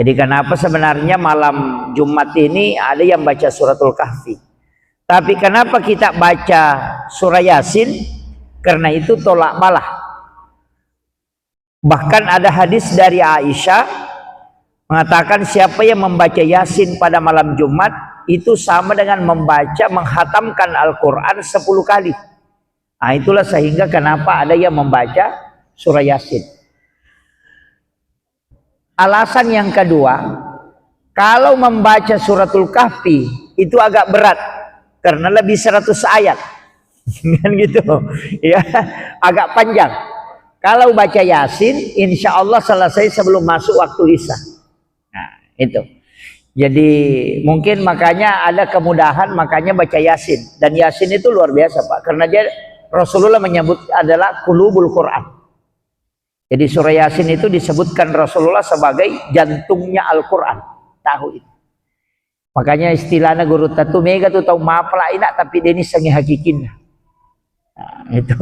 Jadi kenapa sebenarnya malam Jumat ini ada yang baca suratul Kahfi. Tapi kenapa kita baca surah Yasin? Karena itu tolak balah. Bahkan ada hadis dari Aisyah mengatakan siapa yang membaca Yasin pada malam Jumat itu sama dengan menghatamkan Al-Quran 10 kali. Nah, itulah sehingga kenapa ada yang membaca surah Yasin. Alasan yang kedua, kalau membaca suratul Kahfi itu agak berat karena lebih 100 ayat. Kan gitu. Ya, agak panjang. Kalau baca Yasin, insya Allah selesai sebelum masuk waktu Isya. Nah, itu. Jadi mungkin makanya ada kemudahan, makanya baca Yasin. Dan Yasin itu luar biasa, Pak. Karena dia Rasulullah menyebut adalah qulubul Quran. Jadi surah Yasin itu disebutkan Rasulullah sebagai jantungnya Al-Quran. Tahu itu. Makanya istilahnya guru tatu mega tuh tahu mapala ina tapi dia ini sangi hakikinnya. Nah, itu.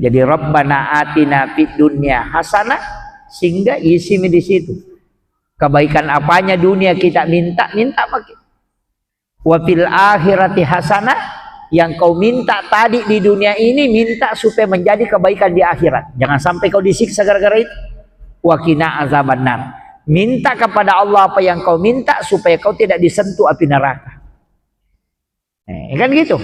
Jadi Rabbana atina fid dunya hasanah, sehingga isi di situ. Kebaikan apanya dunia kita minta makin. Wa fil akhirati hasanah, yang kau minta tadi di dunia ini minta supaya menjadi kebaikan di akhirat. Jangan sampai kau disiksa gara-gara itu. Wa qina azabannar. Minta kepada Allah apa yang kau minta supaya kau tidak disentuh api neraka. Kan gitu.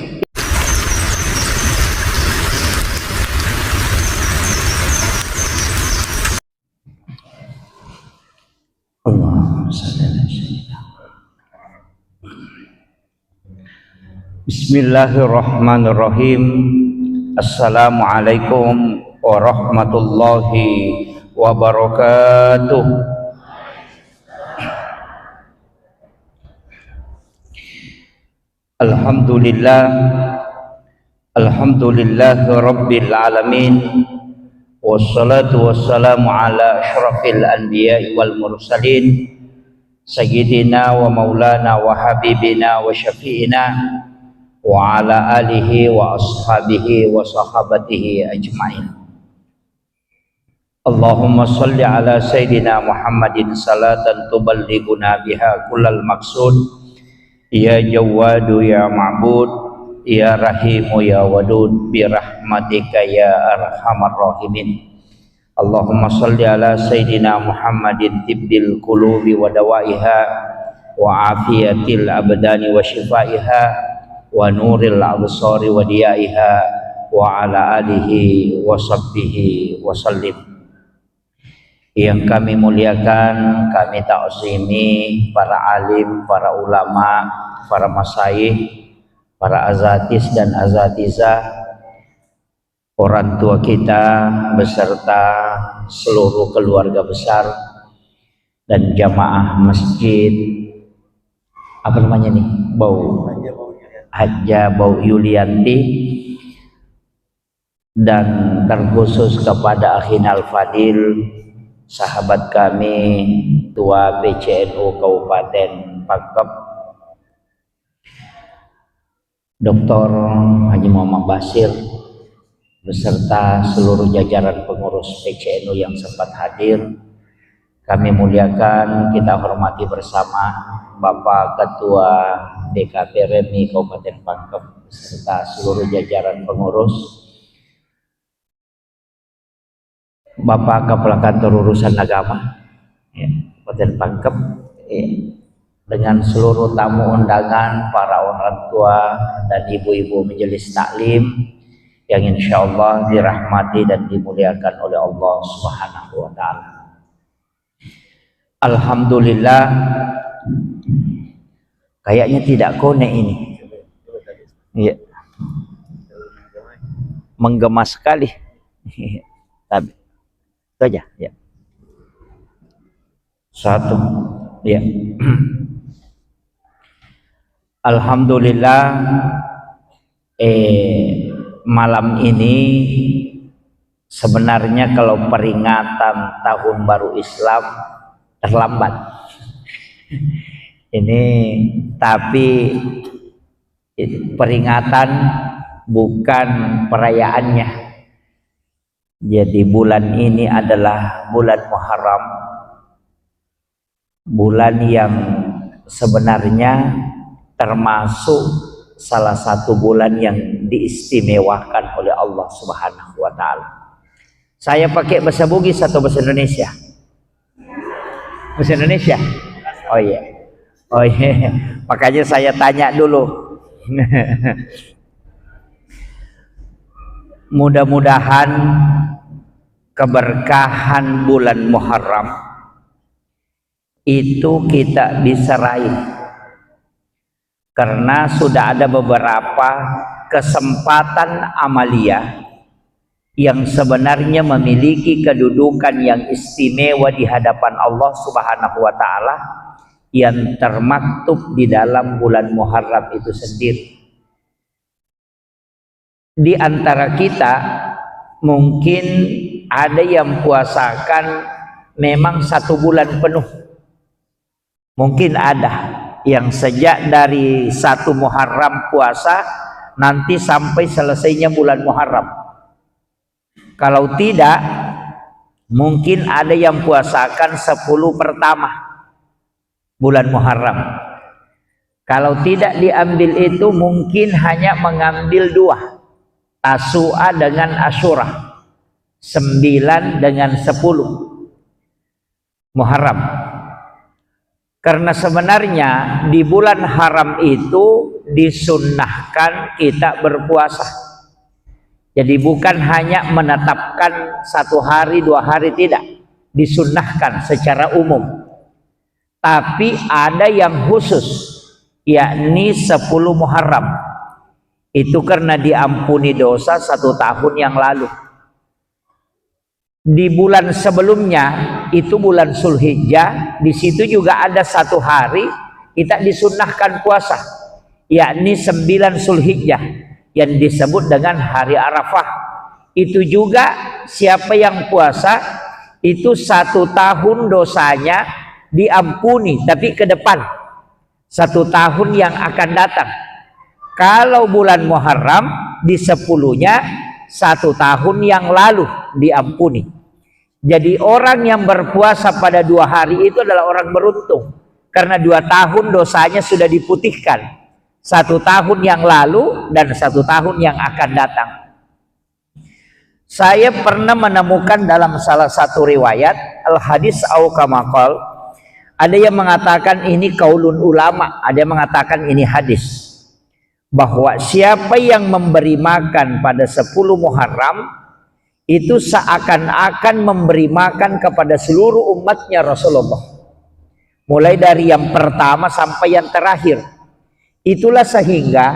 Bismillahirrahmanirrahim. Assalamualaikum warahmatullahi wabarakatuh. Alhamdulillahi rabbil alamin. Wassalatu wassalamu ala asyrafil anbiya'i wal mursalin, sayyidina wa maulana wa habibina wa syafi'ina wa ala alihi wa ashabihi wa sahabatihi ajma'in. Allahumma salli ala sayyidina Muhammadin salatan tuballighuna biha kullal maqsud. Ya Jawadu ya Ma'bud, ya Rahimu ya Wadud, bi rahmatika ya arhamar rahimin. Allahumma salli ala sayyidina Muhammadin tibbil qulubi wa dawaiha wa afiyatil abdani wa shifaiha wa nuril absari wa diyaiha wa ala alihi wa sahbihi wa sallim. Yang kami muliakan, kami ta'zimi para alim, para ulama, para masyayikh, para azatis dan azatizah, orang tua kita beserta seluruh keluarga besar dan jamaah masjid apa namanya nih, Hajjah Bau Yulianti, dan terkhusus kepada Akhinal Fadil, sahabat kami Tua PCNU Kabupaten Pangkep, Dr. Haji Muhammad Basir beserta seluruh jajaran pengurus PCNU yang sempat hadir. Kami muliakan, kita hormati bersama Bapak Ketua DKP REMI Kabupaten Pangkep beserta seluruh jajaran pengurus, Bapak Kepala Kantor Urusan Agama Kabupaten Pangkep, dengan seluruh tamu undangan, para orang tua dan ibu-ibu majelis taklim yang insya Allah dirahmati dan dimuliakan oleh Allah Subhanahu wa Ta'ala. Alhamdulillah, kayaknya tidak konek ini. Iya. Menggema sekali. Tapi itu aja, ya. Satu, ya. Alhamdulillah, malam ini sebenarnya kalau peringatan Tahun Baru Islam terlambat. Ini tapi peringatan bukan perayaannya. Jadi bulan ini adalah bulan Muharram, bulan yang sebenarnya termasuk salah satu bulan yang diistimewakan oleh Allah Subhanahu wa taala. Saya pakai bahasa Bugis atau bahasa Indonesia? Bahasa Indonesia? Oh iya. Oh iya. Makanya saya tanya dulu. Mudah-mudahan keberkahan bulan Muharram itu kita bisa raih, karena sudah ada beberapa kesempatan amalia yang sebenarnya memiliki kedudukan yang istimewa di hadapan Allah Subhanahu wa taala yang termaktub di dalam bulan Muharram itu sendiri. Di antara kita mungkin ada yang puasakan memang 1 bulan penuh. Mungkin ada yang sejak dari 1 Muharram puasa nanti sampai selesainya bulan Muharram. Kalau tidak, mungkin ada yang puasakan 10 pertama bulan Muharram. Kalau tidak diambil itu, mungkin hanya mengambil 2. Tasu'a dengan Asyura, 9 dengan 10 Muharram. Karena sebenarnya di bulan haram itu disunnahkan kita berpuasa. Jadi bukan hanya menetapkan 1 hari 2 hari, tidak, disunnahkan secara umum. Tapi ada yang khusus, yakni 10 Muharram. Itu karena diampuni dosa 1 tahun yang lalu. Di bulan sebelumnya, itu bulan Zulhijjah, di situ juga ada 1 hari kita disunnahkan puasa, yakni 9 Zulhijjah yang disebut dengan hari Arafah. Itu juga siapa yang puasa itu 1 tahun dosanya diampuni, tapi ke depan 1 tahun yang akan datang. Kalau bulan Muharram di 10-nya 1 tahun yang lalu diampuni. Jadi orang yang berpuasa pada 2 hari itu adalah orang beruntung, karena 2 tahun dosanya sudah diputihkan, 1 tahun yang lalu dan 1 tahun yang akan datang. Saya pernah menemukan dalam salah satu riwayat al-hadis au kama qal, ada yang mengatakan ini kaulun ulama, ada yang mengatakan ini hadis, bahwa siapa yang memberi makan pada 10 Muharram itu seakan-akan memberi makan kepada seluruh umatnya Rasulullah, mulai dari yang pertama sampai yang terakhir. Itulah sehingga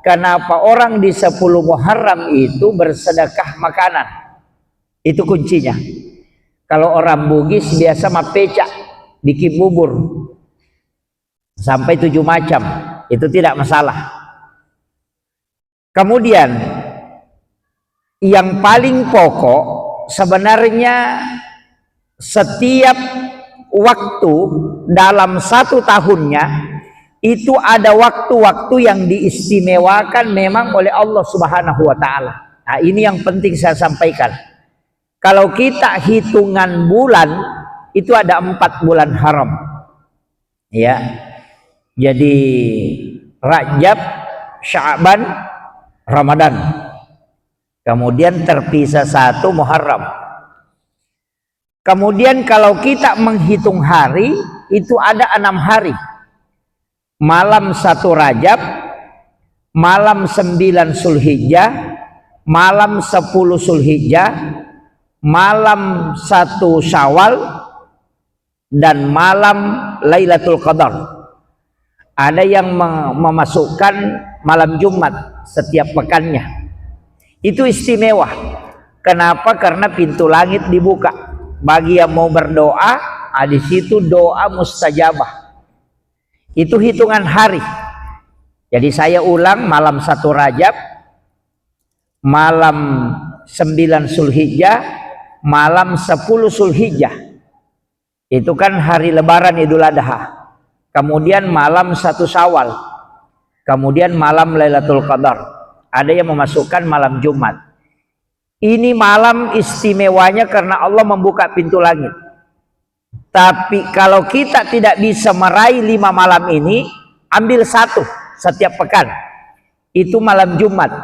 kenapa orang di 10 Muharram itu bersedekah makanan. Itu kuncinya. Kalau orang Bugis biasa mapecak, bikin bubur sampai 7 macam, itu tidak masalah. Kemudian yang paling pokok sebenarnya setiap waktu dalam 1 tahunnya itu ada waktu-waktu yang diistimewakan memang oleh Allah Subhanahu wa taala. Nah, ini yang penting saya sampaikan. Kalau kita hitungan bulan itu ada 4 bulan haram. Ya. Jadi Rajab, Sya'ban, Ramadan, kemudian terpisah 1 Muharram. Kemudian kalau kita menghitung hari itu ada 6 hari. Malam 1 Rajab, malam 9 Zulhijjah, malam 10 Zulhijjah, malam 1 Syawal, dan malam Lailatul Qadar. Ada yang memasukkan malam Jumat setiap pekannya. Itu istimewa. Kenapa? Karena pintu langit dibuka. Bagi yang mau berdoa, di situ doa mustajabah. Itu hitungan hari. Jadi saya ulang, malam 1 Rajab, malam 9 Zulhijjah, malam 10 Zulhijjah. Itu kan hari lebaran Idul Adha. Kemudian malam 1 Syawal. Kemudian malam Lailatul Qadar. Ada yang memasukkan malam Jumat. Ini malam istimewanya karena Allah membuka pintu langit. Tapi kalau kita tidak bisa meraih 5 malam ini, ambil satu setiap pekan. Itu malam Jumat.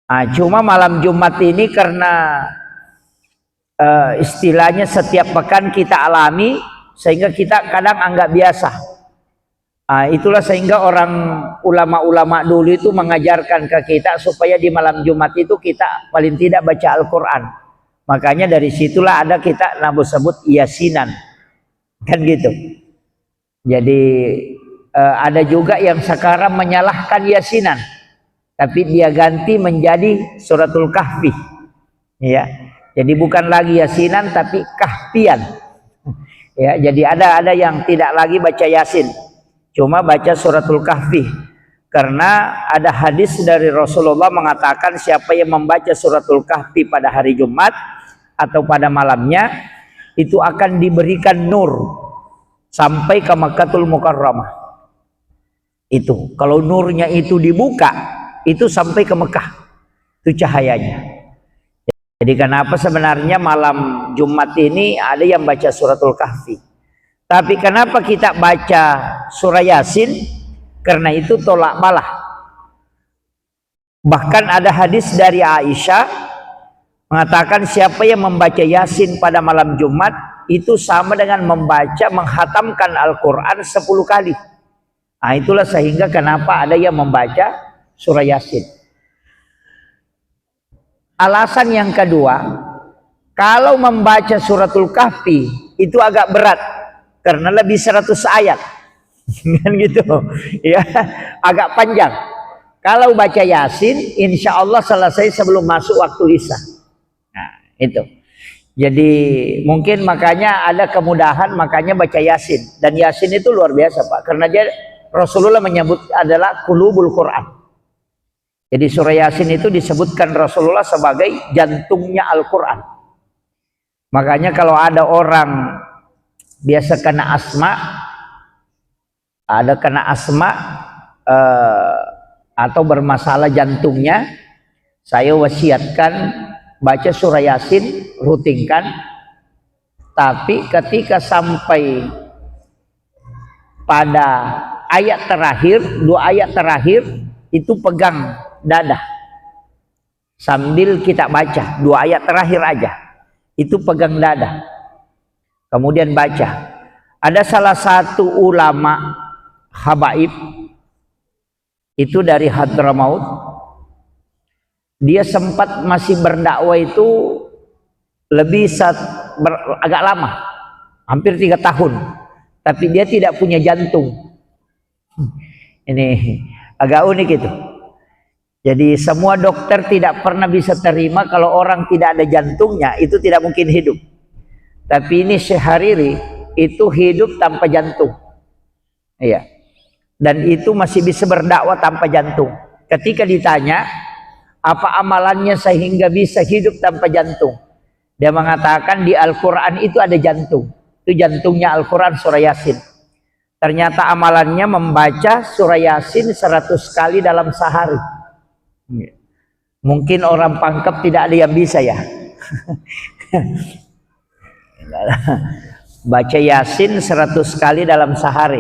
Nah, cuma malam Jumat ini karena istilahnya setiap pekan kita alami, sehingga kita kadang anggap biasa. Nah, itulah sehingga orang ulama-ulama dulu itu mengajarkan ke kita supaya di malam Jumat itu kita paling tidak baca Al-Quran. Makanya dari situlah ada kita sebut yasinan, kan gitu. Jadi ada juga yang sekarang menyalahkan yasinan, tapi dia ganti menjadi suratul kahfi, ya. Jadi bukan lagi yasinan tapi kahfian, ya. Jadi ada yang tidak lagi baca yasin, cuma baca suratul kahfi, karena ada hadis dari Rasulullah mengatakan siapa yang membaca suratul kahfi pada hari Jumat atau pada malamnya itu akan diberikan nur sampai ke Makkahul Mukarramah. Itu kalau nurnya itu dibuka itu sampai ke Mekah, itu cahayanya. Jadi kenapa sebenarnya malam Jumat ini ada yang baca suratul kahfi, tapi kenapa kita baca surah Yasin? Karena itu tolak balah. Bahkan ada hadis dari Aisyah mengatakan siapa yang membaca Yasin pada malam Jumat itu sama dengan menghatamkan Al-Quran 10 kali. Nah, itulah sehingga kenapa ada yang membaca surah Yasin. Alasan yang kedua, kalau membaca suratul kahfi itu agak berat karena lebih 100 ayat. Kan gitu. Ya, agak panjang. Kalau baca Yasin insya Allah selesai sebelum masuk waktu Isya. Itu. Jadi mungkin makanya ada kemudahan, makanya baca Yasin. Dan Yasin itu luar biasa, Pak, karena dia Rasulullah menyebut adalah qulubul Quran. Jadi surah Yasin itu disebutkan Rasulullah sebagai jantungnya Al-Quran. Makanya kalau ada orang biasa kena asma, atau bermasalah jantungnya, saya wasiatkan baca surah Yasin, rutinkan. Tapi ketika sampai pada ayat terakhir, 2 ayat terakhir, itu pegang dada sambil kita baca 2 ayat terakhir aja, itu pegang dada kemudian baca. Ada salah satu ulama habaib itu dari Hadramaut, dia sempat masih berdakwah itu agak lama, hampir 3 tahun, tapi dia tidak punya jantung. Ini agak unik itu. Jadi semua dokter tidak pernah bisa terima kalau orang tidak ada jantungnya, itu tidak mungkin hidup. Tapi ini Syekh Hariri itu hidup tanpa jantung. Iya. Dan itu masih bisa berdakwah tanpa jantung. Ketika ditanya apa amalannya sehingga bisa hidup tanpa jantung, dia mengatakan di Al-Quran itu ada jantung. Itu jantungnya Al-Quran, surah Yasin. Ternyata amalannya membaca surah Yasin 100 kali dalam sehari. Mungkin orang Pangkep tidak ada yang bisa ya. Baca Yasin 100 kali dalam sehari.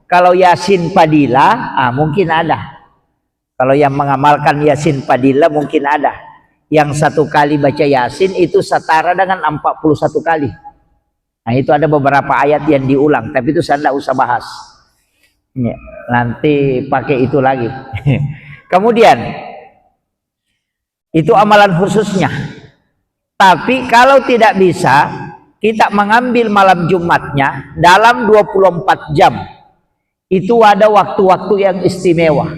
Kalau Yasin Padilla, mungkin ada. Kalau yang mengamalkan Yasin Padilla mungkin ada. Yang 1 kali baca Yasin itu setara dengan 41 kali. Nah, itu ada beberapa ayat yang diulang, tapi itu saya tidak usah bahas. Nanti pakai itu lagi. Kemudian itu amalan khususnya. Tapi kalau tidak bisa, kita mengambil malam Jumatnya dalam 24 jam. Itu ada waktu-waktu yang istimewa.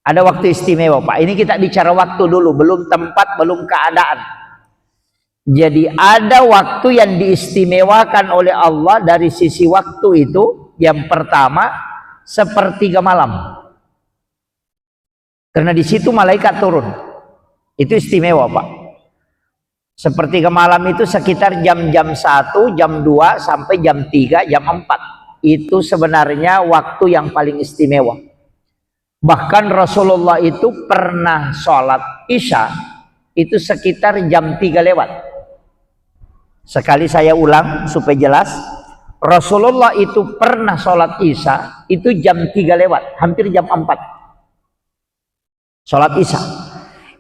Ada waktu istimewa, Pak. Ini kita bicara waktu dulu, belum tempat, belum keadaan. Jadi ada waktu yang diistimewakan oleh Allah dari sisi waktu itu. Yang pertama, sepertiga malam. Karena di situ malaikat turun. Itu istimewa, Pak. Sepertiga malam itu sekitar jam-jam 1, jam 2, sampai jam 3, jam 4. Itu sebenarnya waktu yang paling istimewa. Bahkan Rasulullah itu pernah sholat Isya itu sekitar jam 3 lewat. Sekali saya ulang supaya jelas. Rasulullah itu pernah sholat Isya itu jam 3 lewat, hampir jam 4. Sholat Isya.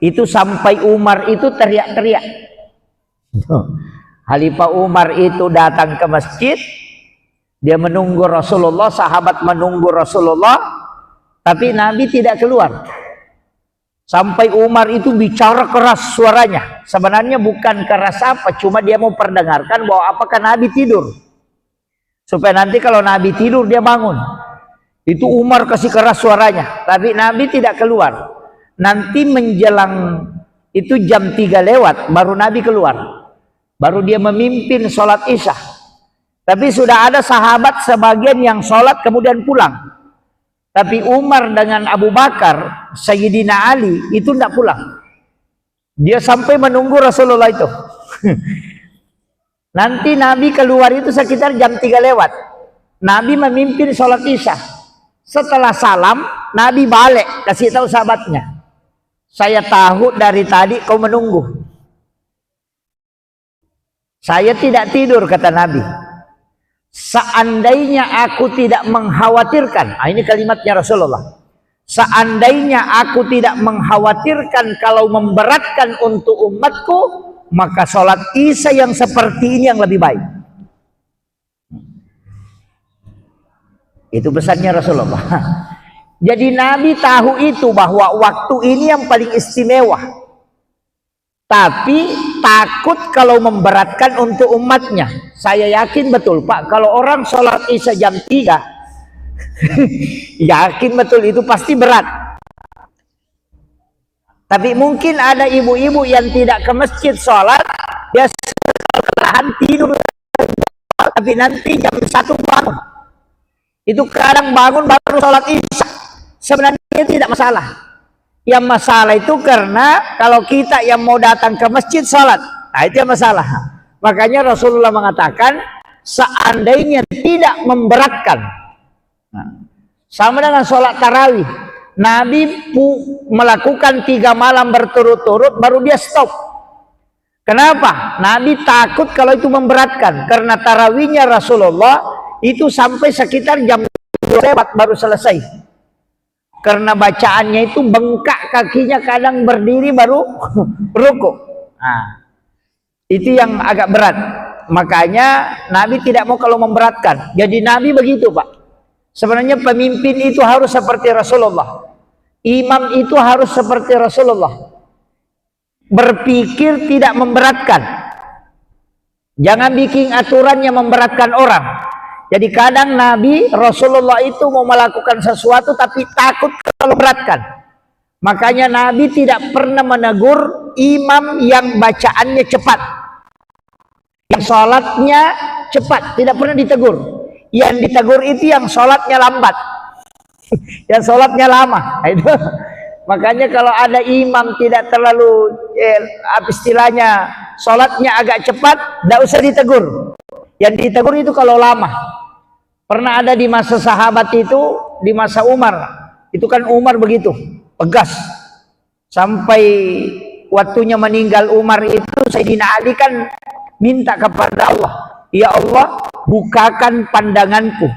Itu sampai Umar itu teriak-teriak. Khalifah Umar itu datang ke masjid. Dia menunggu Rasulullah, sahabat menunggu Rasulullah. Tapi Nabi tidak keluar. Sampai Umar itu bicara keras suaranya. Sebenarnya bukan keras apa, cuma dia mau perdengarkan bahwa apakah Nabi tidur. Supaya nanti kalau Nabi tidur dia bangun. Itu Umar kasih keras suaranya. Tapi Nabi tidak keluar. Nanti menjelang itu jam 3 lewat baru Nabi keluar. Baru dia memimpin sholat Isya. Tapi sudah ada sahabat sebagian yang sholat kemudian pulang. Tapi Umar dengan Abu Bakar, Sayyidina Ali itu tidak pulang. Dia sampai menunggu Rasulullah itu. Nanti Nabi keluar itu sekitar jam 3 lewat. Nabi memimpin sholat Isya. Setelah salam, Nabi balik kasih tahu sahabatnya. Saya tahu dari tadi kau menunggu. Saya tidak tidur, kata Nabi. Seandainya aku tidak mengkhawatirkan, ini kalimatnya Rasulullah. Seandainya aku tidak mengkhawatirkan kalau memberatkan untuk umatku, maka sholat Isya yang seperti ini yang lebih baik. Itu pesannya Rasulullah. Jadi Nabi tahu itu bahwa waktu ini yang paling istimewa. Tapi takut kalau memberatkan untuk umatnya. Saya yakin betul Pak, kalau orang sholat Isya jam 3 yakin betul itu pasti berat. Tapi mungkin ada ibu-ibu yang tidak ke masjid sholat, dia sekolahan tidur, tapi nanti jam 1 bangun. Itu kadang bangun baru sholat Isya. Sebenarnya tidak masalah. Yang masalah itu karena kalau kita yang mau datang ke masjid sholat, nah itu yang masalah. Makanya Rasulullah mengatakan seandainya tidak memberatkan, sama dengan sholat tarawih, Nabi melakukan 3 malam berturut-turut baru dia stop. Kenapa? Nabi takut kalau itu memberatkan, karena tarawihnya Rasulullah itu sampai sekitar jam 2 lewat baru selesai. Karena bacaannya itu bengkak kakinya, kadang berdiri baru rukuk. Nah, itu yang agak berat. Makanya Nabi tidak mau kalau memberatkan. Jadi Nabi begitu Pak. Sebenarnya pemimpin itu harus seperti Rasulullah. Imam itu harus seperti Rasulullah. Berpikir tidak memberatkan. Jangan bikin aturan yang memberatkan orang. Jadi kadang Nabi Rasulullah itu mau melakukan sesuatu tapi takut kalau beratkan. Makanya Nabi tidak pernah menegur imam yang bacaannya cepat, yang sholatnya cepat, tidak pernah ditegur. Yang ditegur itu yang sholatnya lambat, yang sholatnya lama. Itu makanya kalau ada imam tidak terlalu istilahnya sholatnya agak cepat, tidak usah ditegur. Yang ditegur itu kalau lama. Pernah ada di masa sahabat itu, di masa Umar. Itu kan Umar begitu, tegas. Sampai waktunya meninggal Umar itu, Sayyidina Ali kan minta kepada Allah, ya Allah, bukakan pandanganku,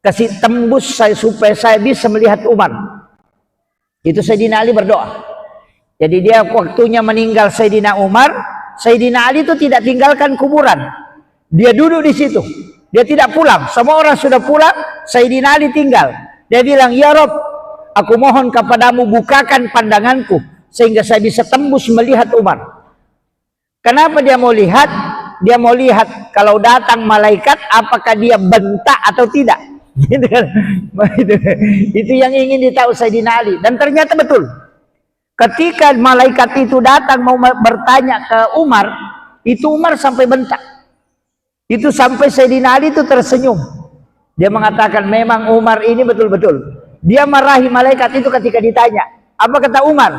kasih tembus saya supaya saya bisa melihat Umar. Itu Sayyidina Ali berdoa. Jadi dia waktunya meninggal Sayyidina Umar, Sayyidina Ali itu tidak tinggalkan kuburan. Dia duduk di situ. Dia tidak pulang. Semua orang sudah pulang, Sayyidina Ali tinggal. Dia bilang, "Ya Rob, aku mohon kepadamu bukakan pandanganku sehingga saya bisa tembus melihat Umar." Kenapa dia mau lihat? Dia mau lihat kalau datang malaikat apakah dia bentak atau tidak. Itu yang ingin ditahu Sayyidina Ali. Dan ternyata betul. Ketika malaikat itu datang mau bertanya ke Umar, itu Umar sampai bentak. Itu sampai Sayyidina Ali itu tersenyum. Dia mengatakan memang Umar ini betul-betul. Dia marahi malaikat itu ketika ditanya. Apa kata Umar?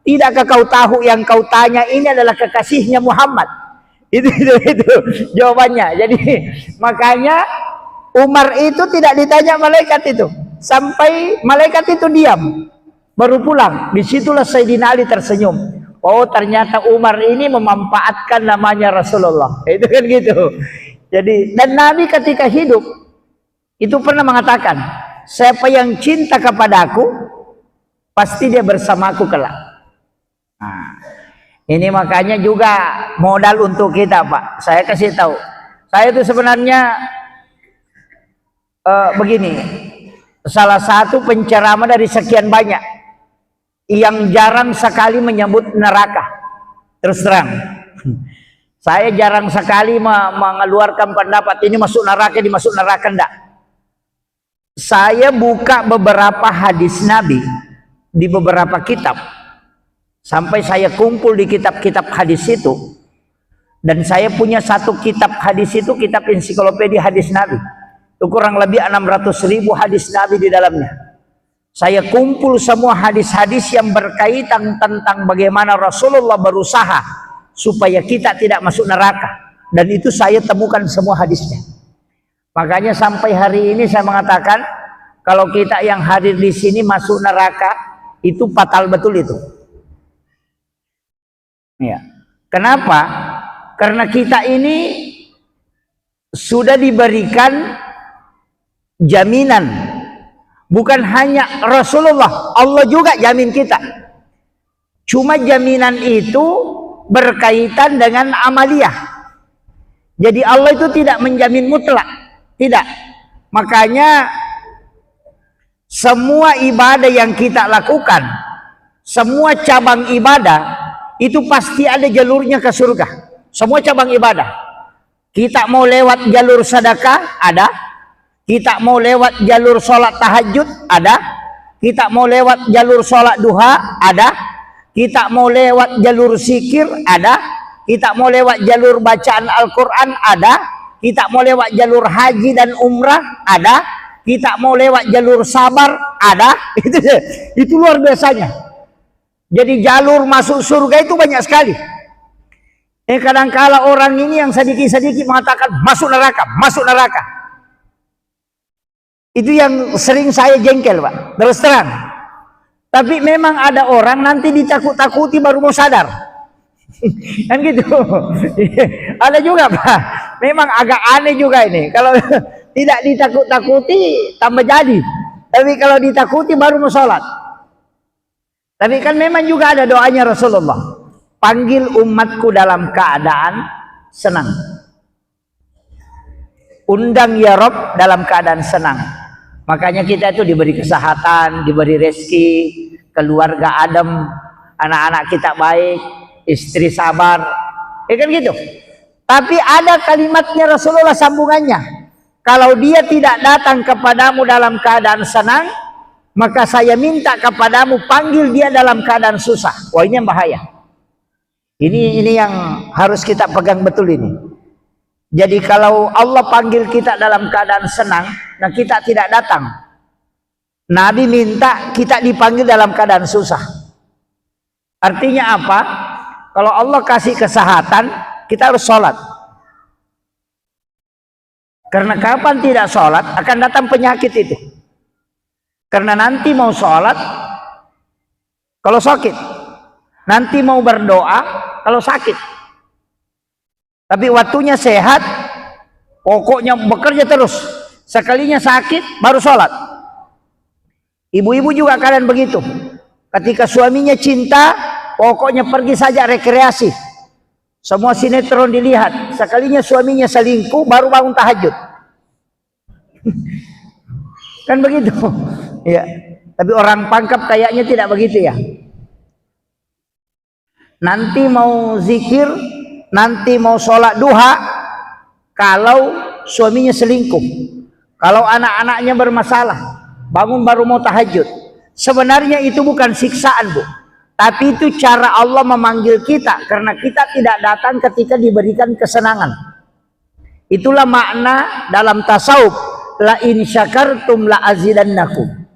Tidakkah kau tahu yang kau tanya ini adalah kekasihnya Muhammad? Itu jawabannya. Jadi makanya Umar itu tidak ditanya malaikat itu. Sampai malaikat itu diam. Baru pulang. Disitulah Sayyidina Ali tersenyum. Oh ternyata Umar ini memanfaatkan namanya Rasulullah. Itu kan gitu. Jadi dan Nabi ketika hidup itu pernah mengatakan, siapa yang cinta kepadaku pasti dia bersamaku kelak. Nah, ini makanya juga modal untuk kita, Pak. Saya kasih tahu. Saya itu sebenarnya begini, salah satu penceramah dari sekian banyak yang jarang sekali menyebut neraka. Terus terang, saya jarang sekali mengeluarkan pendapat ini masuk neraka, dimasuk neraka, enggak. Saya buka beberapa hadis Nabi di beberapa kitab, sampai saya kumpul di kitab-kitab hadis itu, dan saya punya satu kitab hadis itu, kitab ensiklopedia hadis Nabi. Itu kurang lebih 600.000 hadis Nabi di dalamnya. Saya kumpul semua hadis-hadis yang berkaitan tentang bagaimana Rasulullah berusaha supaya kita tidak masuk neraka, dan itu saya temukan semua hadisnya. Makanya sampai hari ini saya mengatakan, kalau kita yang hadir di sini masuk neraka, itu fatal betul itu. Ya. Kenapa? Karena kita ini sudah diberikan jaminan, bukan hanya Rasulullah, Allah juga jamin kita. Cuma jaminan itu berkaitan dengan amaliyah. Jadi Allah itu tidak menjamin mutlak, tidak. Makanya semua ibadah yang kita lakukan, semua cabang ibadah itu pasti ada jalurnya ke surga. Semua cabang ibadah. Kita mau lewat jalur sedekah, ada. Kita mau lewat jalur sholat tahajud, ada. Kita mau lewat jalur sholat duha, ada. Kita mau lewat jalur zikir, ada. Kita mau lewat jalur bacaan Al-Quran, ada. Kita mau lewat jalur haji dan umrah, ada. Kita mau lewat jalur sabar, ada. Itu luar biasanya. Jadi jalur masuk surga itu banyak sekali. Kadang-kala orang ini yang sedikit-sedikit mengatakan masuk neraka, masuk neraka. Itu yang sering saya jengkel, Pak. Terus terang. Tapi memang ada orang nanti ditakut-takuti baru mau sadar. Kan gitu. Ada juga, Pak. Memang agak aneh juga ini. Kalau tidak ditakut-takuti tambah jadi. Tapi kalau ditakuti baru mau sholat. Tapi kan memang juga ada doanya Rasulullah. Panggil umatku dalam keadaan senang. Undang ya Rob dalam keadaan senang. Makanya kita itu diberi kesehatan, diberi rezeki, keluarga adem, anak-anak kita baik, istri sabar, kan gitu. Tapi ada kalimatnya Rasulullah sambungannya. Kalau dia tidak datang kepadamu dalam keadaan senang, maka saya minta kepadamu panggil dia dalam keadaan susah. Wah, ini yang bahaya. Ini yang harus kita pegang betul ini. Jadi kalau Allah panggil kita dalam keadaan senang, nah kita tidak datang. Nabi minta kita dipanggil dalam keadaan susah. Artinya apa? Kalau Allah kasih kesehatan, kita harus sholat. Karena kapan tidak sholat, akan datang penyakit itu. Karena nanti mau sholat, kalau sakit. Nanti mau berdoa, kalau sakit. Tapi waktunya sehat, pokoknya bekerja terus. Sekalinya sakit, baru sholat. Ibu-ibu juga kalian begitu. Ketika suaminya cinta, pokoknya pergi saja rekreasi. Semua sinetron dilihat. Sekalinya suaminya selingkuh, baru bangun tahajud. Kan begitu. Ya. Tapi orang Pangkep kayaknya tidak begitu ya. Nanti mau zikir, nanti mau sholat duha, kalau suaminya selingkuh, kalau anak-anaknya bermasalah, bangun baru mau tahajud. Sebenarnya itu bukan siksaan, Bu, tapi itu cara Allah memanggil kita, karena kita tidak datang ketika diberikan kesenangan. Itulah makna dalam tasawuf, la in syakartum la azidannakum.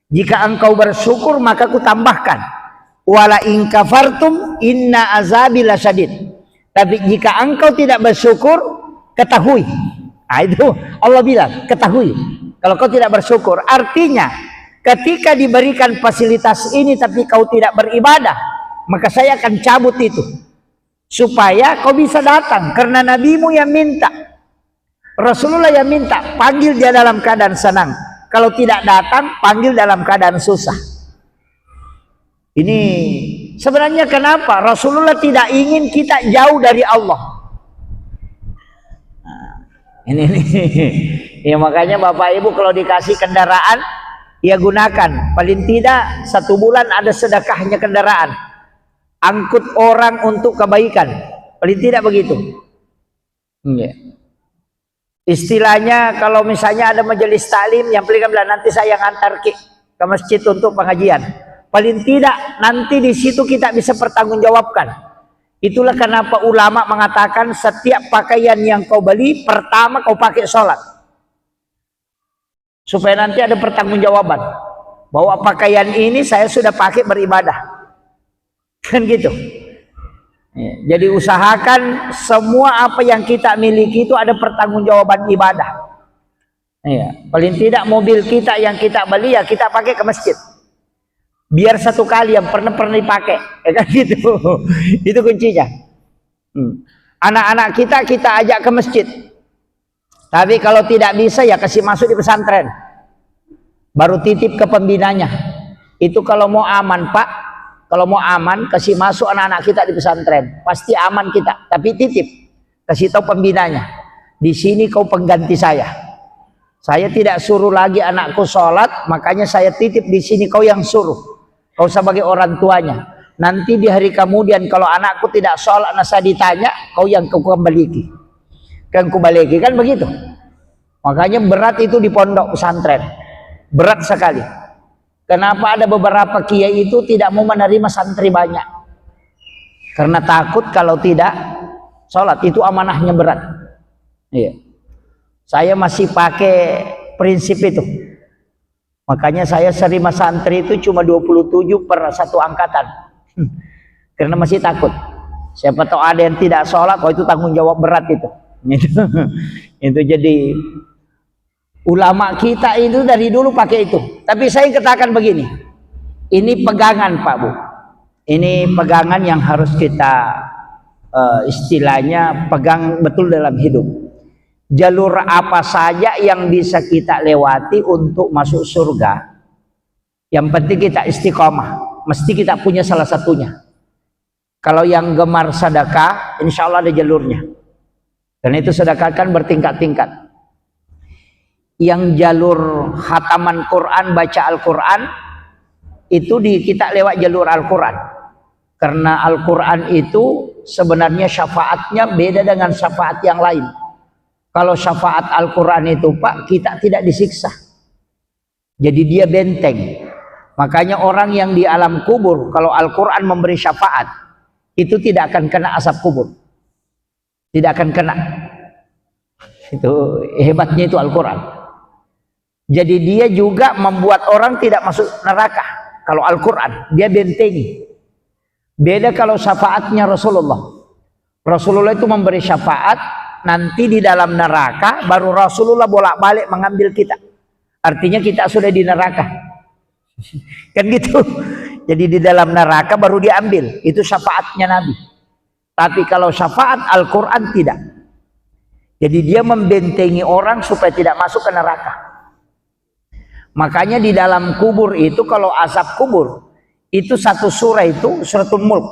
Jika engkau bersyukur maka ku tambahkan. Wala in kafartum inna azabi lasyadid. Tapi jika engkau tidak bersyukur, ketahui. Nah, itu Allah bilang, ketahui. Kalau kau tidak bersyukur, artinya ketika diberikan fasilitas ini tapi kau tidak beribadah, maka saya akan cabut itu supaya kau bisa datang, karena nabimu yang minta, Rasulullah yang minta. Panggil dia dalam keadaan senang, kalau tidak datang panggil dalam keadaan susah. Ini sebenarnya kenapa Rasulullah tidak ingin kita jauh dari Allah. Ini ya, makanya Bapak Ibu kalau dikasih kendaraan, ya gunakan. Paling tidak 1 bulan ada sedekahnya kendaraan, angkut orang untuk kebaikan, paling tidak begitu. Istilahnya kalau misalnya ada majelis taklim, yang paling bilang nanti saya ngantar ke masjid untuk pengajian, paling tidak nanti di situ kita bisa pertanggungjawabkan. Itulah kenapa ulama mengatakan setiap pakaian yang kau beli pertama kau pakai sholat, supaya nanti ada pertanggungjawaban bahwa pakaian ini saya sudah pakai beribadah, kan gitu. Jadi usahakan semua apa yang kita miliki itu ada pertanggungjawaban ibadah. Paling tidak mobil kita yang kita beli ya kita pakai ke masjid, biar 1 kali yang pernah dipakai, ya kan gitu. Itu kuncinya. Anak-anak kita ajak ke masjid, tapi kalau tidak bisa ya kasih masuk di pesantren, baru titip ke pembinanya. Itu kalau mau aman Pak, kalau mau aman kasih masuk anak-anak kita di pesantren, pasti aman kita. Tapi titip, kasih tahu pembinanya, di sini kau pengganti saya tidak suruh lagi anakku sholat, makanya saya titip di sini, kau yang suruh, kau sebagai orang tuanya. Nanti di hari kemudian kalau anakku tidak sholat, nah saya ditanya, kau yang kau kembali, kan begitu. Makanya berat itu di pondok pesantren, berat sekali. Kenapa ada beberapa kiai itu tidak mau menerima santri banyak? Karena takut kalau tidak sholat, itu amanahnya berat. Iya. Saya masih pakai prinsip itu. Makanya saya serima santri itu cuma 27 per 1 angkatan. Karena masih takut. Siapa tahu ada yang tidak sholat, kalau itu tanggung jawab berat itu. Itu jadi ulama kita itu dari dulu pakai itu. Tapi saya katakan begini, ini pegangan Pak Bu, ini pegangan yang harus kita istilahnya pegang betul dalam hidup. Jalur apa saja yang bisa kita lewati untuk masuk surga, yang penting kita istiqomah, mesti kita punya salah satunya. Kalau yang gemar sedekah, insya Allah ada jalurnya, dan itu sedekah kan bertingkat-tingkat. Yang jalur khataman Quran, baca Al-Quran, itu kita lewat jalur Al-Quran. Karena Al-Quran itu sebenarnya syafaatnya beda dengan syafaat yang lain. Kalau syafaat Al-Quran itu Pak, kita tidak disiksa, jadi dia benteng. Makanya orang yang di alam kubur, kalau Al-Quran memberi syafaat, itu tidak akan kena asap kubur, tidak akan kena. Itu hebatnya itu Al-Quran. Jadi dia juga membuat orang tidak masuk neraka. Kalau Al-Quran dia bentengi. Beda kalau syafaatnya Rasulullah. Rasulullah itu memberi syafaat, nanti di dalam neraka baru Rasulullah bolak-balik mengambil kita. Artinya kita sudah di neraka. Kan gitu. Jadi di dalam neraka baru diambil. Itu syafaatnya Nabi. Tapi kalau syafaat Al-Quran tidak. Jadi dia membentengi orang supaya tidak masuk ke neraka. Makanya di dalam kubur itu, kalau azab kubur itu satu surah, itu suratul Mulk.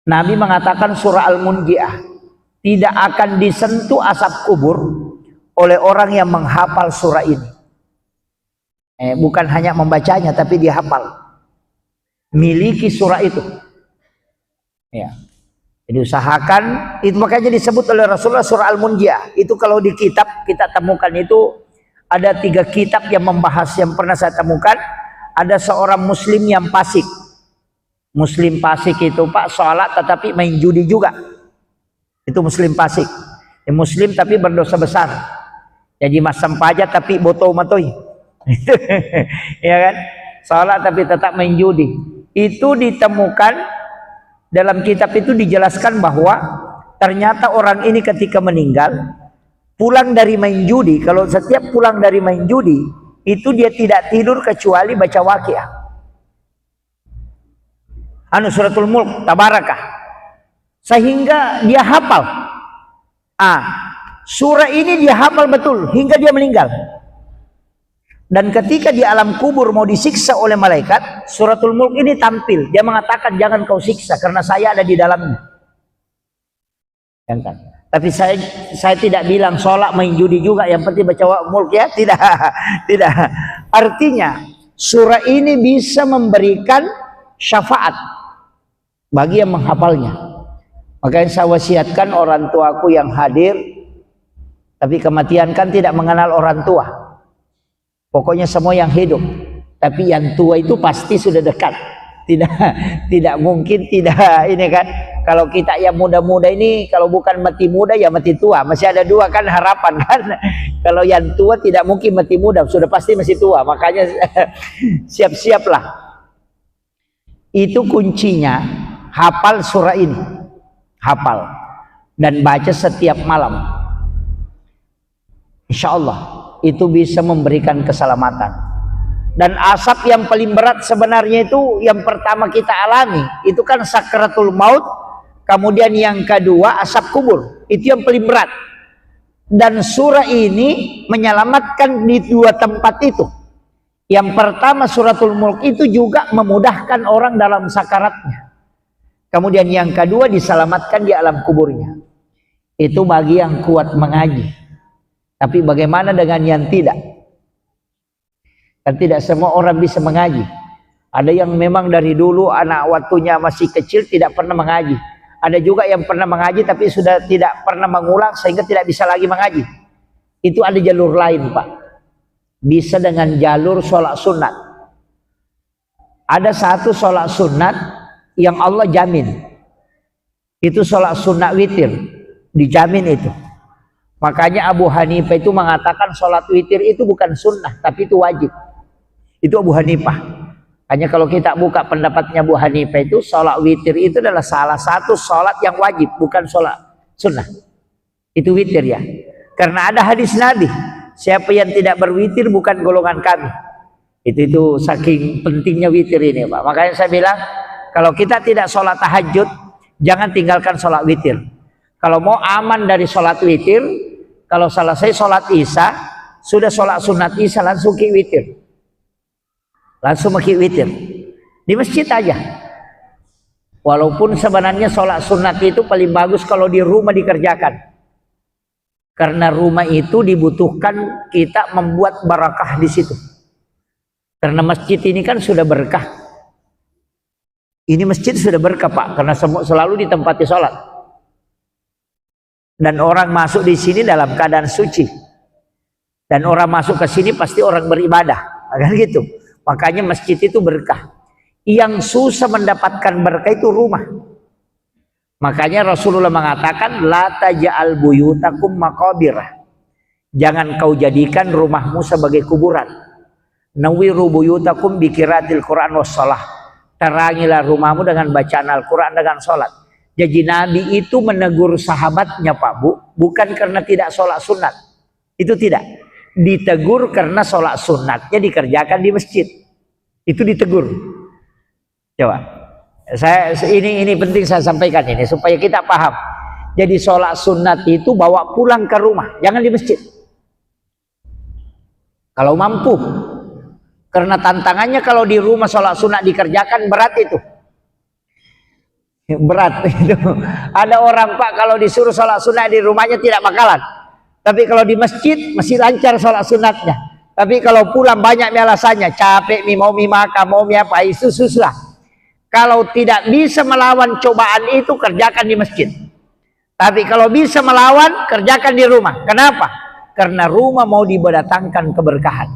Nabi mengatakan surah Al-Munji'ah tidak akan disentuh azab kubur oleh orang yang menghafal surah ini. Bukan hanya membacanya, tapi dihafal, miliki surah itu. Ya. Jadi usahakan itu, makanya disebut oleh Rasulullah surah Al-Munji'ah. Itu kalau di kitab kita temukan itu ada 3 kitab yang membahas, yang pernah saya temukan. Ada seorang muslim yang fasik. Muslim fasik itu Pak, sholat tetapi main judi juga. Itu muslim fasik. Muslim tapi berdosa besar. Jadi masam pajak tapi botol matoi. Ya kan? Sholat tapi tetap main judi. Itu ditemukan dalam kitab, itu dijelaskan bahwa ternyata orang ini ketika meninggal pulang dari main judi, kalau setiap pulang dari main judi itu dia tidak tidur kecuali baca Waqiah. suratul Mulk, Tabarakah, sehingga dia hafal. Surah ini dia hafal betul hingga dia meninggal. Dan ketika di alam kubur mau disiksa oleh malaikat, suratul Mulk ini tampil. Dia mengatakan, jangan kau siksa karena saya ada di dalamnya. Tapi saya tidak bilang sholat main judi juga, yang penting baca Mulk ya. Tidak. Tidak. Artinya surah ini bisa memberikan syafaat bagi yang menghafalnya. Makanya saya wasiatkan orang tuaku yang hadir, tapi kematian kan tidak mengenal orang tua. Pokoknya semua yang hidup, tapi yang tua itu pasti sudah dekat. Tidak mungkin tidak ini kan. Kalau kita yang muda-muda ini, kalau bukan mati muda ya mati tua. Masih ada dua kan harapan kan. Kalau yang tua tidak mungkin mati muda, sudah pasti masih tua. Makanya siap-siaplah. Itu kuncinya, hafal surah ini. Hafal dan baca setiap malam. Insya Allah itu bisa memberikan keselamatan. Dan asap yang paling berat sebenarnya itu yang pertama kita alami, itu kan sakratul maut. Kemudian yang kedua asap kubur, itu yang paling berat. Dan surah ini menyelamatkan di dua tempat itu. Yang pertama suratul Mulk itu juga memudahkan orang dalam sakaratnya. Kemudian yang kedua diselamatkan di alam kuburnya. Itu bagi yang kuat mengaji. Tapi bagaimana dengan yang tidak? Dan tidak semua orang bisa mengaji. Ada yang memang dari dulu anak waktunya masih kecil tidak pernah mengaji. Ada juga yang pernah mengaji tapi sudah tidak pernah mengulang sehingga tidak bisa lagi mengaji. Itu ada jalur lain, Pak. Bisa dengan jalur sholat sunat. Ada satu sholat sunat yang Allah jamin. Itu sholat sunat witir. Dijamin itu. Makanya Abu Hanifah itu mengatakan sholat witir itu bukan sunnah, tapi itu wajib. Itu Abu Hanifah. Hanya kalau kita buka pendapatnya Abu Hanifah itu, sholat witir itu adalah salah satu sholat yang wajib, bukan sholat sunnah. Itu witir ya. Karena ada hadis Nabi, siapa yang tidak berwitir bukan golongan kami. Itu saking pentingnya witir ini, Pak. Makanya saya bilang, kalau kita tidak sholat tahajud, jangan tinggalkan sholat witir. Kalau mau aman dari sholat witir, kalau selesai sholat isya, sudah sholat sunat isya langsung ke witir. Langsung ke witir. Di masjid aja. Walaupun sebenarnya sholat sunat itu paling bagus kalau di rumah dikerjakan. Karena rumah itu dibutuhkan kita membuat barakah di situ. Karena masjid ini kan sudah berkah. Ini masjid sudah berkah, Pak, karena selalu ditempati sholat. Dan orang masuk di sini dalam keadaan suci. Dan orang masuk ke sini pasti orang beribadah, kan gitu. Makanya masjid itu berkah. Yang susah mendapatkan berkah itu rumah. Makanya Rasulullah mengatakan, la taj'al buyutakum maqabirah. Jangan kau jadikan rumahmu sebagai kuburan. Nawiru buyutakum bikiratil Quran wassalah. Terangilah rumahmu dengan bacaan Al-Quran, dengan sholat. Jadi Nabi itu menegur sahabatnya, Pak Bu, bukan karena tidak sholat sunat. Itu tidak. Ditegur karena sholat sunatnya dikerjakan di masjid. Itu ditegur. Coba. Ini penting saya sampaikan ini supaya kita paham. Jadi sholat sunat itu bawa pulang ke rumah, jangan di masjid. Kalau mampu. Karena tantangannya kalau di rumah sholat sunat dikerjakan berat itu. Berat itu. Ada orang, Pak, kalau disuruh sholat sunat di rumahnya tidak bakalan. Tapi kalau di masjid masih lancar sholat sunatnya. Tapi kalau pulang banyak alasannya, capek, mau makan, mau apa, itu susah. Kalau tidak bisa melawan cobaan itu, kerjakan di masjid. Tapi kalau bisa melawan, kerjakan di rumah. Kenapa? Karena rumah mau diberdatangkan keberkahan.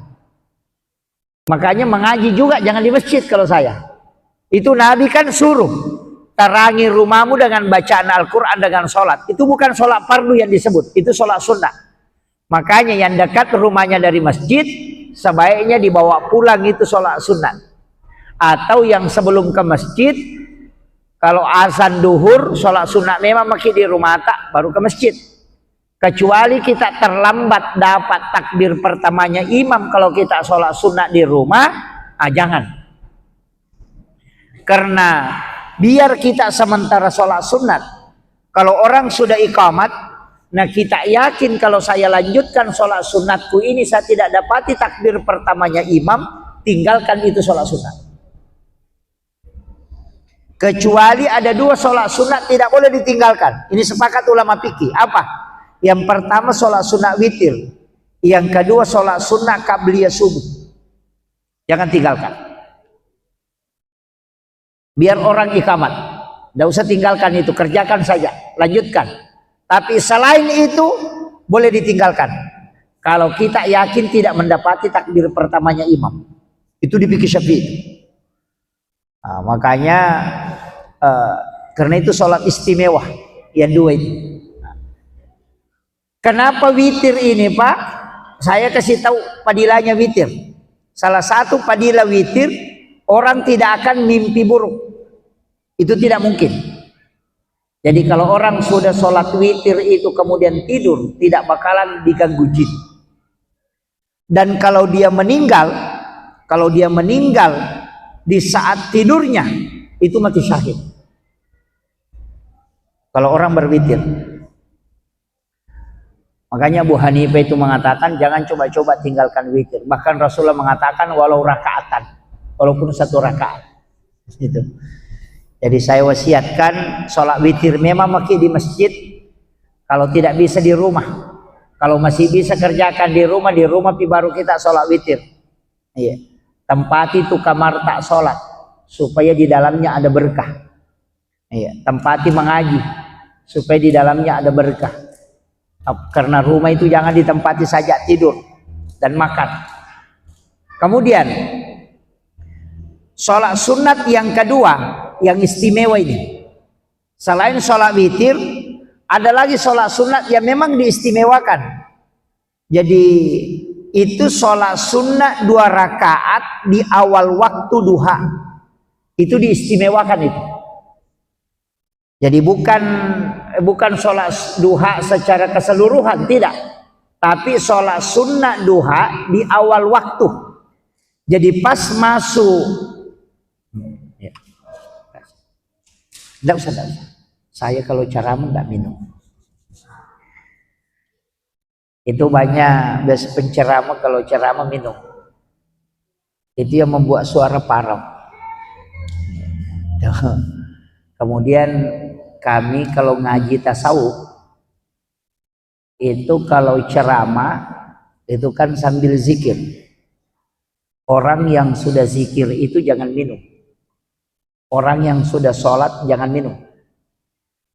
Makanya mengaji juga jangan di masjid kalau saya. Itu Nabi kan suruh. Terangi rumahmu dengan bacaan Al-Quran, dengan sholat. Itu bukan sholat fardu yang disebut, itu sholat sunnah. Makanya yang dekat rumahnya dari masjid, sebaiknya dibawa pulang itu sholat sunnah. Atau yang sebelum ke masjid, kalau azan duhur, sholat sunnah memang makin di rumah tak, baru ke masjid. Kecuali kita terlambat dapat takbir pertamanya imam, kalau kita sholat sunnah di rumah, jangan. Karena biar kita sementara sholat sunat. Kalau orang sudah iqamat, nah kita yakin kalau saya lanjutkan sholat sunatku ini saya tidak dapati takbir pertamanya imam, tinggalkan itu sholat sunat. Kecuali ada dua sholat sunat tidak boleh ditinggalkan. Ini sepakat ulama fikih. Apa? Yang pertama sholat sunat witir, yang kedua sholat sunat qabliyah subuh. Jangan tinggalkan. Biar orang iqamat, tidak usah tinggalkan itu, kerjakan saja, lanjutkan. Tapi selain itu boleh ditinggalkan. Kalau kita yakin tidak mendapati takbir pertamanya imam, itu di fikih Syafi'i. Nah, makanya karena itu sholat istimewa yang dua itu. Kenapa witir ini, Pak? Saya kasih tahu padilahnya witir. Salah satu padilah witir, orang tidak akan mimpi buruk. Itu tidak mungkin. Jadi kalau orang sudah sholat witir itu kemudian tidur, tidak bakalan diganggu jin. Dan kalau dia meninggal di saat tidurnya, itu mati syahid. Kalau orang berwitir. Makanya Abu Hanifah itu mengatakan jangan coba-coba tinggalkan witir. Bahkan Rasulullah mengatakan walau rakaatan, walaupun satu rakaat. Gitu. Jadi saya wasiatkan sholat witir memang mesti di masjid. Kalau tidak bisa di rumah. Kalau masih bisa kerjakan di rumah baru kita sholat witir. Iya. Tempati itu kamar tak sholat supaya di dalamnya ada berkah. Iya. Tempati mengaji supaya di dalamnya ada berkah. Karena rumah itu jangan ditempati saja tidur dan makan. Kemudian sholat sunat yang kedua yang istimewa ini, selain sholat witir ada lagi sholat sunat yang memang diistimewakan. Jadi itu sholat sunat 2 rakaat di awal waktu duha, itu diistimewakan itu. Jadi bukan sholat duha secara keseluruhan, tidak. Tapi sholat sunnah duha di awal waktu. Jadi pas masuk. Tidak usah. Saya kalau ceramah tidak minum. Itu banyak biasa penceramah kalau ceramah minum. Itu yang membuat suara parau. Kemudian kami kalau ngaji tasawuf itu kalau ceramah itu kan sambil zikir. Orang yang sudah zikir itu jangan minum. Orang yang sudah sholat jangan minum.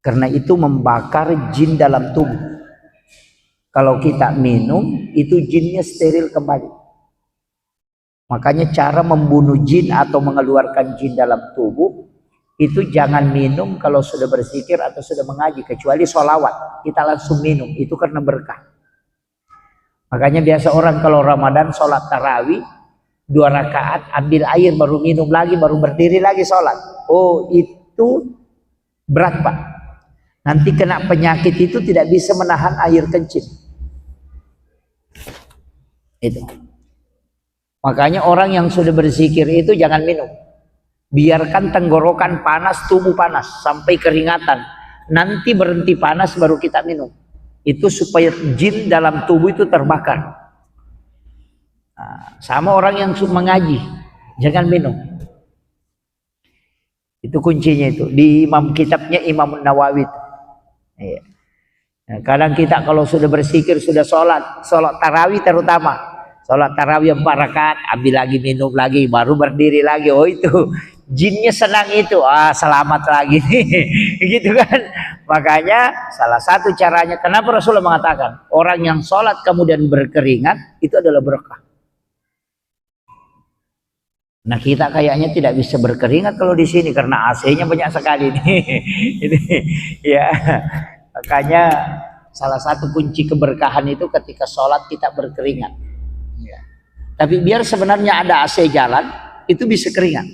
Karena itu membakar jin dalam tubuh. Kalau kita minum itu jinnya steril kembali. Makanya cara membunuh jin atau mengeluarkan jin dalam tubuh itu jangan minum kalau sudah berzikir atau sudah mengaji, kecuali sholawat kita langsung minum, itu karena berkah. Makanya biasa orang kalau Ramadan sholat tarawih 2 rakaat ambil air baru minum lagi, baru berdiri lagi sholat. Oh itu berat Pak, nanti kena penyakit itu tidak bisa menahan air kencing itu. Makanya orang yang sudah berzikir itu jangan minum. Biarkan tenggorokan panas, tubuh panas sampai keringatan. Nanti berhenti panas baru kita minum. Itu supaya jin dalam tubuh itu terbakar. Nah, sama orang yang mengaji, jangan minum. Itu kuncinya itu. Di kitabnya Imam Nawawi. Iya. Nah, kadang kita kalau sudah berzikir, sudah sholat tarawih terutama. Sholat tarawih 4 rakaat, ambil lagi, minum lagi, baru berdiri lagi. Oh itu jinnya senang itu, selamat lagi nih. Gitu kan. Makanya salah satu caranya, kenapa Rasulullah mengatakan orang yang sholat kemudian berkeringat itu adalah berkah. Nah kita kayaknya tidak bisa berkeringat kalau di sini karena AC-nya banyak sekali nih. Ini ya. Makanya salah satu kunci keberkahan itu ketika sholat kita berkeringat. Ya. Tapi biar sebenarnya ada AC jalan, itu bisa keringat.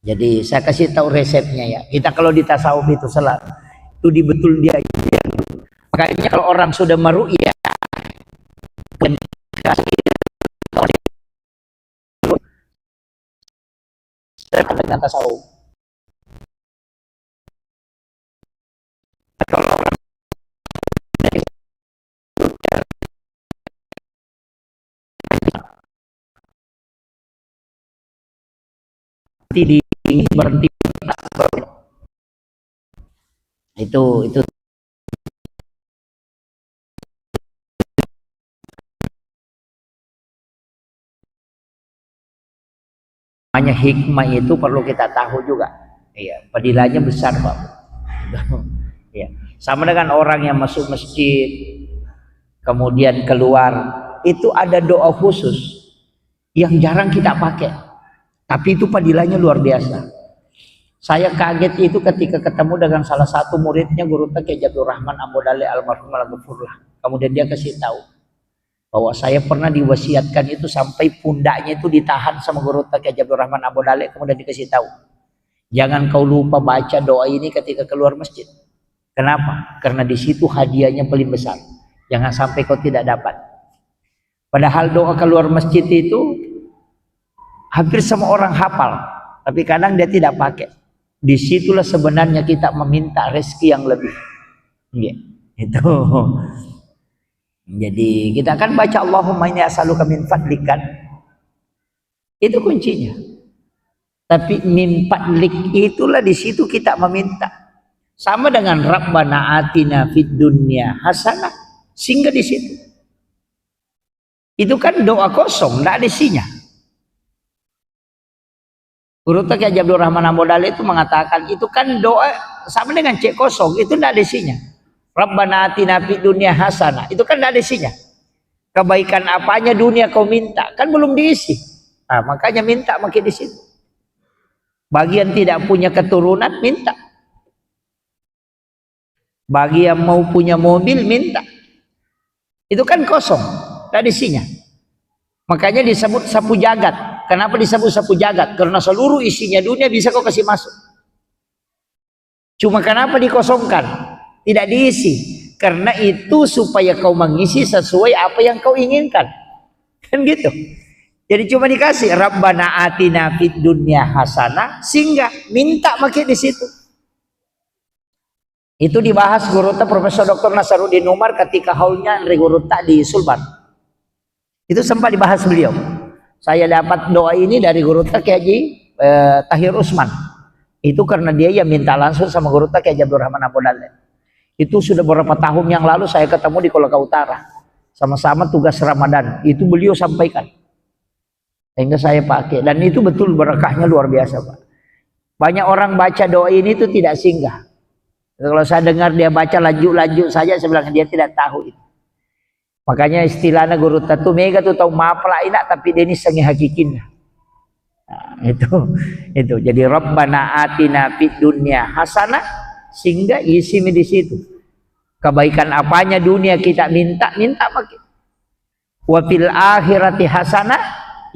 Jadi saya kasih tahu resepnya ya. Kita kalau di tasawuf itu salat, itu dibetul dia. Makanya kalau orang sudah meru'yah, terjemahkan dengan tasawuf. Kalau orang di berhenti itu namanya hikmah, itu perlu kita tahu juga. Iya, padilanya besar, Pak. Iya. Sama dengan orang yang masuk masjid kemudian keluar, itu ada doa khusus yang jarang kita pakai, tapi itu padilanya luar biasa. Saya kaget itu ketika ketemu dengan salah satu muridnya Guru Kiai Abdul Rahman Ambodale almarhum al-Ghafurlah. Kemudian dia kasih tahu bahwa saya pernah diwasiatkan itu sampai pundaknya itu ditahan sama Guru Kiai Abdul Rahman Ambodale, kemudian dikasih tahu, jangan kau lupa baca doa ini ketika keluar masjid. Kenapa? Karena di situ hadiahnya paling besar. Jangan sampai kau tidak dapat. Padahal doa keluar masjid itu hampir semua orang hafal, tapi kadang dia tidak pakai. Disitulah sebenarnya kita meminta rezeki yang lebih. Ya, itu. Jadi kita akan baca Allahumma inni as'aluka min fadlikan. Itu kuncinya. Tapi min fadlik itulah di situ kita meminta. Sama dengan Rabbana atina fid dunya hasanah, singgah di situ. Itu kan doa kosong, tidak ada isinya. Guru Kiai Abdul Rahman Ambodale itu mengatakan itu kan doa sama dengan cek kosong, itu tidak ada isinya. Rabbana atina fid dunya hasanah, itu kan tidak ada isinya. Kebaikan apanya dunia kau minta, kan belum diisi. Nah, makanya minta makin di situ. Bagi yang tidak punya keturunan minta. Bagi yang mau punya mobil minta. Itu kan kosong, tidak ada isinya. Makanya disebut sapu jagat. Kenapa disebut sapu jagat? Karena seluruh isinya dunia bisa kau kasih masuk. Cuma kenapa dikosongkan? Tidak diisi. Karena itu supaya kau mengisi sesuai apa yang kau inginkan. Kan gitu. Jadi cuma dikasih Rabbana atina fid dunya hasanah, sehingga minta makin di situ. Itu dibahas Guru Profesor Dr. Nasaruddin Umar ketika haulnya Guru di Sulban. Itu sempat dibahas beliau. Saya dapat doa ini dari Guru Kiai Tahir Usman. Itu karena dia yang minta langsung sama Guru Kiai Abdul Rahman Ambodale. Itu sudah beberapa tahun yang lalu saya ketemu di Kolaka Utara. Sama-sama tugas Ramadan. Itu beliau sampaikan. Sehingga saya pakai. Dan itu betul berkahnya luar biasa, Pak. Banyak orang baca doa ini itu tidak singgah. Kalau saya dengar dia baca laju-laju saja, saya bilang dia tidak tahu itu. Makanya istilahnya Guru Tatu Mega tuh tahu mapla inak, tapi dia ini sengi hakikin. Nah, itu. Jadi Rabbana atina fid dunya hasanah, sehingga isi di situ. Kebaikan apanya dunia kita minta makin. Wa fil akhirati hasanah,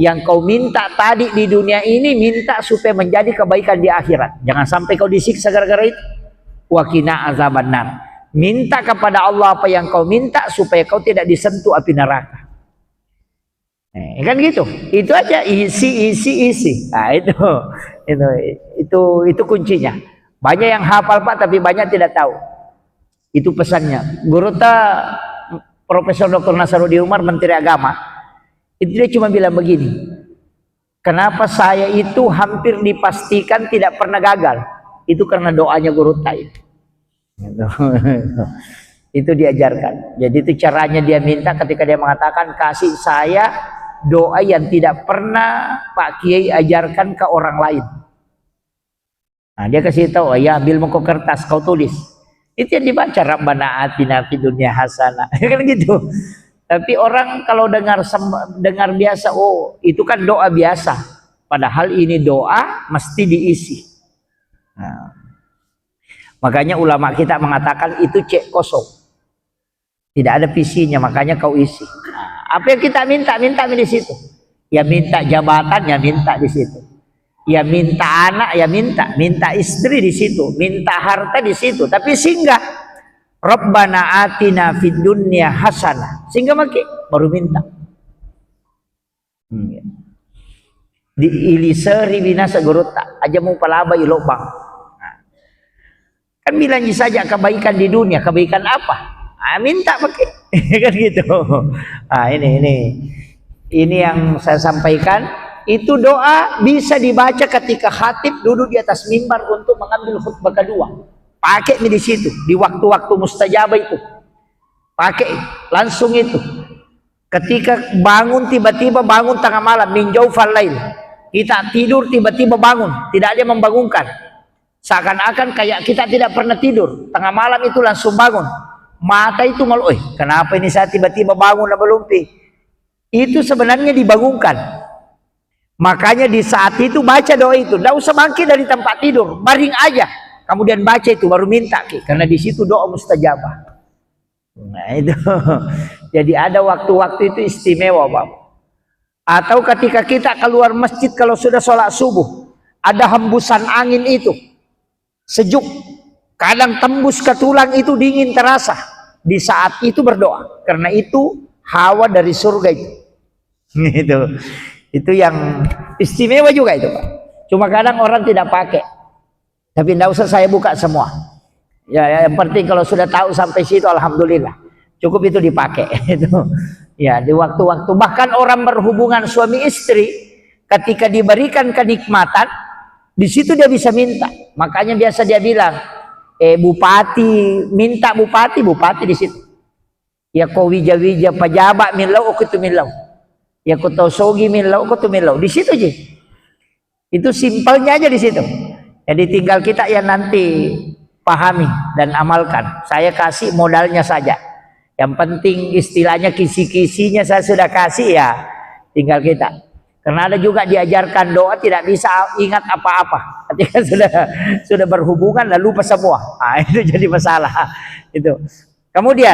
yang kau minta tadi di dunia ini minta supaya menjadi kebaikan di akhirat. Jangan sampai kau disiksa gara-gara itu. Wa qina azabannar. Minta kepada Allah apa yang kau minta supaya kau tidak disentuh api neraka. Kan gitu. Itu aja isi. Nah, itu kuncinya. Banyak yang hafal, Pak, tapi banyak tidak tahu. Itu pesannya. Guru Profesor Dr. Nasaruddin Umar Menteri Agama, itu dia cuma bilang begini. Kenapa saya itu hampir dipastikan tidak pernah gagal? Itu karena doanya Guru itu. Itu diajarkan. Jadi itu caranya dia minta ketika dia mengatakan kasih saya doa yang tidak pernah Pak Kiai ajarkan ke orang lain. Nah, dia kasih tahu, ya ambil muka kertas kau tulis. Itu yang dibaca Rabbana atina fid dunya hasanah. Kan gitu. Tapi orang kalau dengar biasa, oh itu kan doa biasa. Padahal ini doa mesti diisi. Nah, makanya ulama kita mengatakan itu cek kosong. Tidak ada visinya, makanya kau isi. Nah, apa yang kita minta di situ. Ya minta jabatan, ya minta di situ. Ya minta anak, ya minta istri di situ, minta harta di situ. Tapi singgah Rabbana atina fid dunya hasanah. Singgah makin baru minta. Di iliseri binasa gorota aja mau palaba ilobang. Nah, kan bilang saja kebaikan di dunia, kebaikan apa? Minta pakai kan gitu. Nah, ini yang saya sampaikan. Itu doa bisa dibaca ketika khatib duduk di atas mimbar untuk mengambil khutbah kedua. Pakai di situ, di waktu-waktu mustajabah itu. Pakai langsung itu. Ketika bangun tiba-tiba bangun tengah malam, min jaufal lail. Kita tidur tiba-tiba bangun, tidak ada yang membangunkan. Seakan-akan kayak kita tidak pernah tidur. Tengah malam itu langsung bangun. Mata itu malu, kenapa ini saya tiba-tiba bangun dan belumpi? Itu sebenarnya dibangunkan. Makanya di saat itu baca doa itu, tidak usah bangkit dari tempat tidur, baring aja, kemudian baca itu baru minta, karena di situ doa mustajabah. Nah itu, jadi ada waktu-waktu itu istimewa, Bapak. Atau ketika kita keluar masjid kalau sudah sholat subuh, ada hembusan angin itu, sejuk, kadang tembus ke tulang itu dingin terasa. Di saat itu berdoa, karena itu hawa dari surga itu. Gitu. Itu yang istimewa juga itu, Pak. Cuma kadang orang tidak pakai. Tapi tidak usah saya buka semua. Ya, yang penting kalau sudah tahu sampai situ alhamdulillah. Cukup itu dipakai itu. Ya, di waktu-waktu bahkan orang berhubungan suami istri ketika diberikan kenikmatan, di situ dia bisa minta. Makanya biasa dia bilang, bupati minta bupati di situ. Ya kau wija-wija pejabat milau itu milau. Ya kau tahu sogi milau kau tu milau. Di situ aja. Itu simpelnya aja di situ. Jadi tinggal kita yang nanti pahami dan amalkan. Saya kasih modalnya saja. Yang penting istilahnya kisi-kisinya saya sudah kasih ya. Tinggal kita. Karena ada juga diajarkan doa tidak bisa ingat apa-apa. Ketika sudah berhubungan lalu lupa semua. Itu jadi masalah. Itu. Kemudian